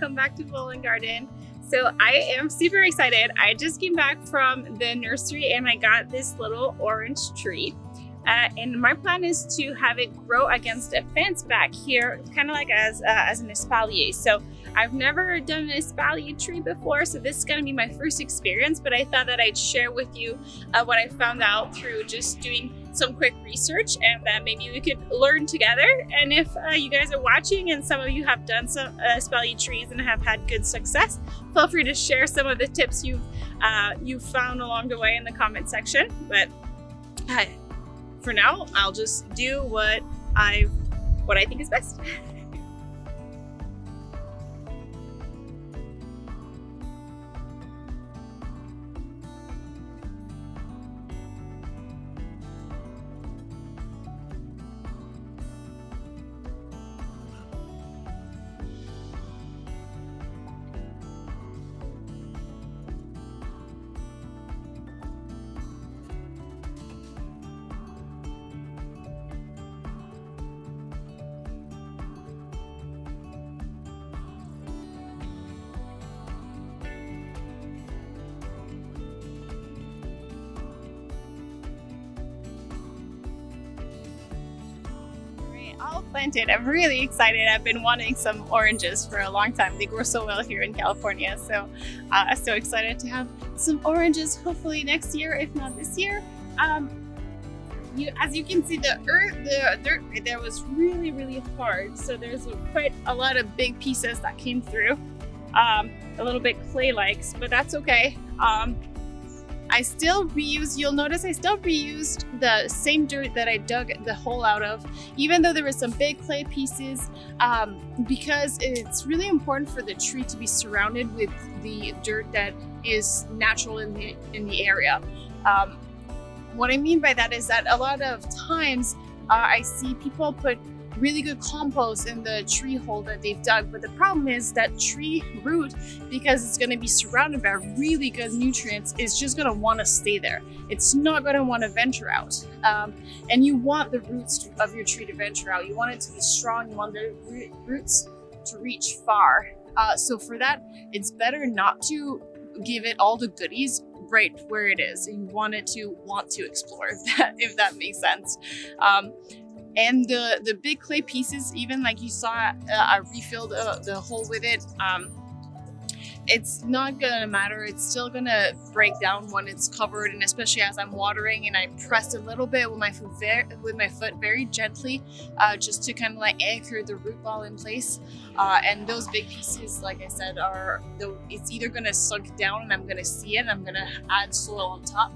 welcome back to Bowling Garden. So I am super excited. I just came back from the nursery and I got this little orange tree. And my plan is to have it grow against a fence back here, kind of like as an espalier. So I've never done an espalier tree before, so this is going to be my first experience, but I thought that I'd share with you what I found out through just doing some quick research, and that maybe we could learn together. And if you guys are watching and some of you have done some espalier trees and have had good success, feel free to share some of the tips you've found along the way in the comment section. But for now, I'll just do what I think is best. All planted. I'm really excited. I've been wanting some oranges for a long time. They grow so well here in California, so I'm so excited to have some oranges hopefully next year, if not this year. As you can see, the dirt right there was really hard, so there's quite a lot of big pieces that came through, a little bit clay-like, but that's okay. You'll notice I still reused the same dirt that I dug the hole out of, even though there were some big clay pieces, because it's really important for the tree to be surrounded with the dirt that is natural in the area. What I mean by that is that a lot of times I see people put really good compost in the tree hole that they've dug, but the problem is that tree root, because it's going to be surrounded by really good nutrients, is just going to want to stay there. It's not going to want to venture out, and you want the roots of your tree to venture out. You want it to be strong. You want the roots to reach far. So for that, it's better not to give it all the goodies right where it is. You want it to want to explore, if that makes sense. And the big clay pieces, even like you saw, I refilled the hole with it. It's not gonna matter. It's still gonna break down when it's covered, and especially as I'm watering, and I pressed a little bit with my foot very gently, just to kind of like anchor the root ball in place. And those big pieces, like I said, it's either gonna sink down and I'm gonna see it, and I'm gonna add soil on top,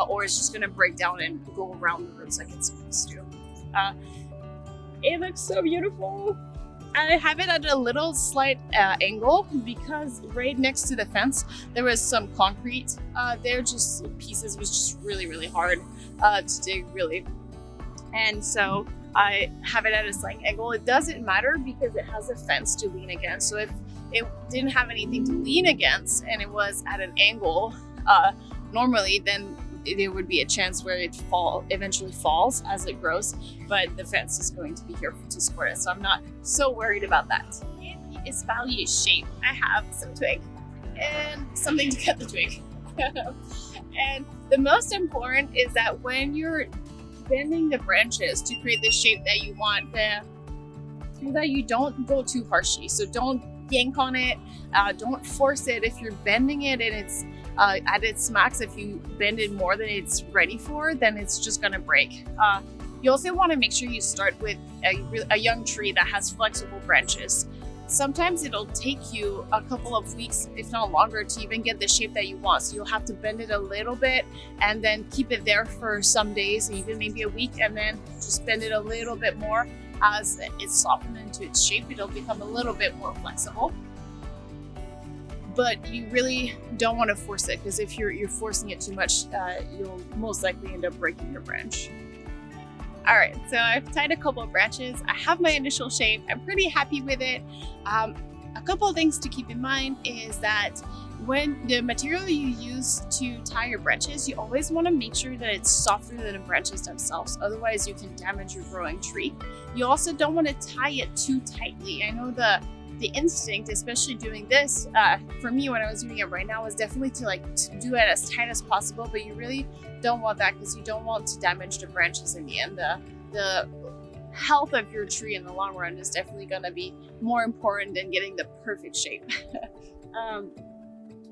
or it's just gonna break down and go around the roots like it's supposed to. It looks so beautiful. I have it at a little slight angle because right next to the fence there was some concrete there, just pieces. Was just really hard to dig, really. And so I have it at a slight angle. It doesn't matter because it has a fence to lean against. So if it didn't have anything to lean against and it was at an angle normally, then there would be a chance where it eventually falls as it grows, but the fence is going to be here to support it, so I'm not so worried about that. In the espalier shape, I have some twig and something to cut the twig. And the most important is that when you're bending the branches to create the shape that you want, that you don't go too harshly. So don't yank on it, don't force it. If you're bending it and it's at its max, if you bend it more than it's ready for, then it's just gonna break. You also want to make sure you start with a young tree that has flexible branches. Sometimes it'll take you a couple of weeks, if not longer, to even get the shape that you want. So you'll have to bend it a little bit and then keep it there for some days, even maybe a week, and then just bend it a little bit more. As it's softened into its shape, it'll become a little bit more flexible. But you really don't want to force it, because if you're forcing it too much, you'll most likely end up breaking your branch. All right, so I've tied a couple of branches. I have my initial shape. I'm pretty happy with it. A couple of things to keep in mind is that when the material you use to tie your branches, you always want to make sure that it's softer than the branches themselves. Otherwise, you can damage your growing tree. You also don't want to tie it too tightly. I know the the instinct, especially doing this, for me when I was doing it right now, was definitely to do it as tight as possible, but you really don't want that because you don't want to damage the branches in the end. The health of your tree in the long run is definitely going to be more important than getting the perfect shape.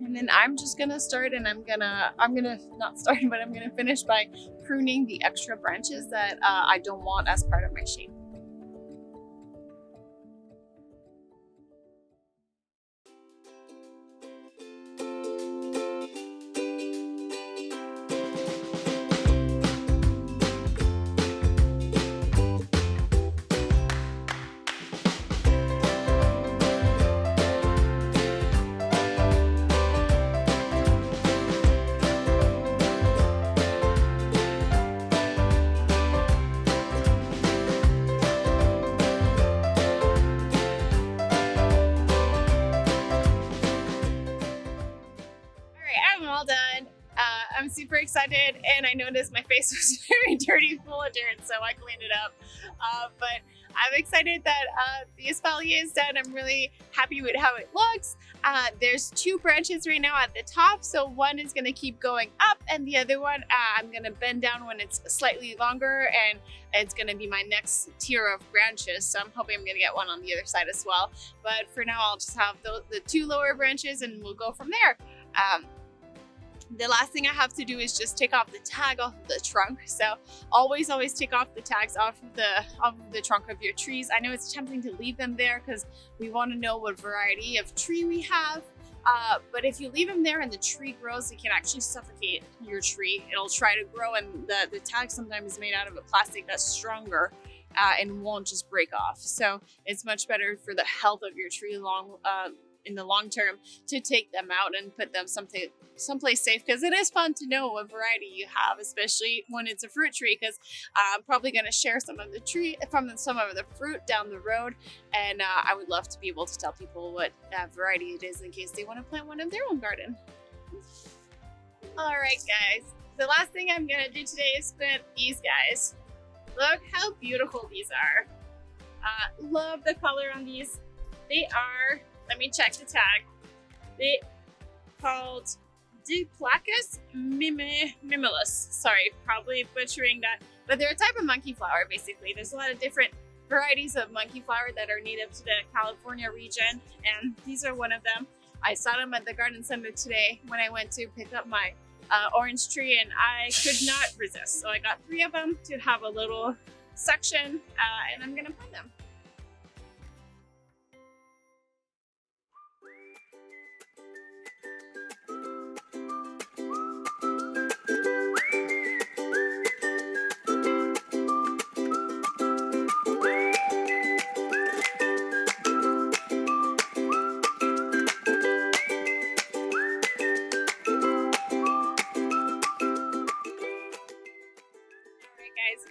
And then I'm just gonna start, and I'm gonna not start, but I'm gonna finish by pruning the extra branches that I don't want as part of my shape. All done. I'm super excited, and I noticed my face was very dirty, full of dirt, so I cleaned it up. But I'm excited that the espalier is done. I'm really happy with how it looks. There's 2 branches right now at the top, so one is going to keep going up, and the other one I'm going to bend down when it's slightly longer, and it's going to be my next tier of branches. So I'm hoping I'm going to get one on the other side as well. But for now, I'll just have the 2 lower branches, and we'll go from there. The last thing I have to do is just take off the tag off of the trunk. So always take off the tags off of the trunk of your trees. I know it's tempting to leave them there because we want to know what variety of tree we have. But if you leave them there and the tree grows, it can actually suffocate your tree. It'll try to grow, and the tag sometimes is made out of a plastic that's stronger and won't just break off. So it's much better for the health of your tree in the long term to take them out and put them someplace safe, because it is fun to know what variety you have, especially when it's a fruit tree, because I'm probably going to share some of the fruit down the road, and I would love to be able to tell people what variety it is in case they want to plant one in their own garden. All right, guys, the last thing I'm going to do today is plant these guys. Look how beautiful these are. Love the color on these. They are, let me check the tag. They called Diplacus mimulus. Sorry, probably butchering that. But they're a type of monkey flower, basically. There's a lot of different varieties of monkey flower that are native to the California region, and these are one of them. I saw them at the garden center today when I went to pick up my orange tree, and I could not resist. So I got 3 of them to have a little section, and I'm gonna plant them.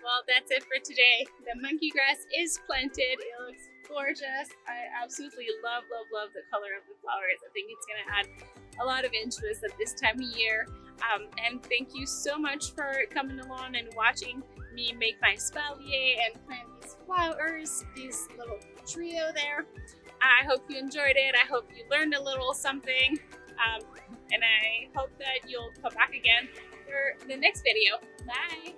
Well, that's it for today. The monkey grass is planted. It looks gorgeous. I absolutely love the color of the flowers. I think it's going to add a lot of interest at this time of year. And thank you so much for coming along and watching me make my espalier and plant these flowers, this little trio there. I hope you enjoyed it. I hope you learned a little something. And I hope that you'll come back again for the next video. Bye!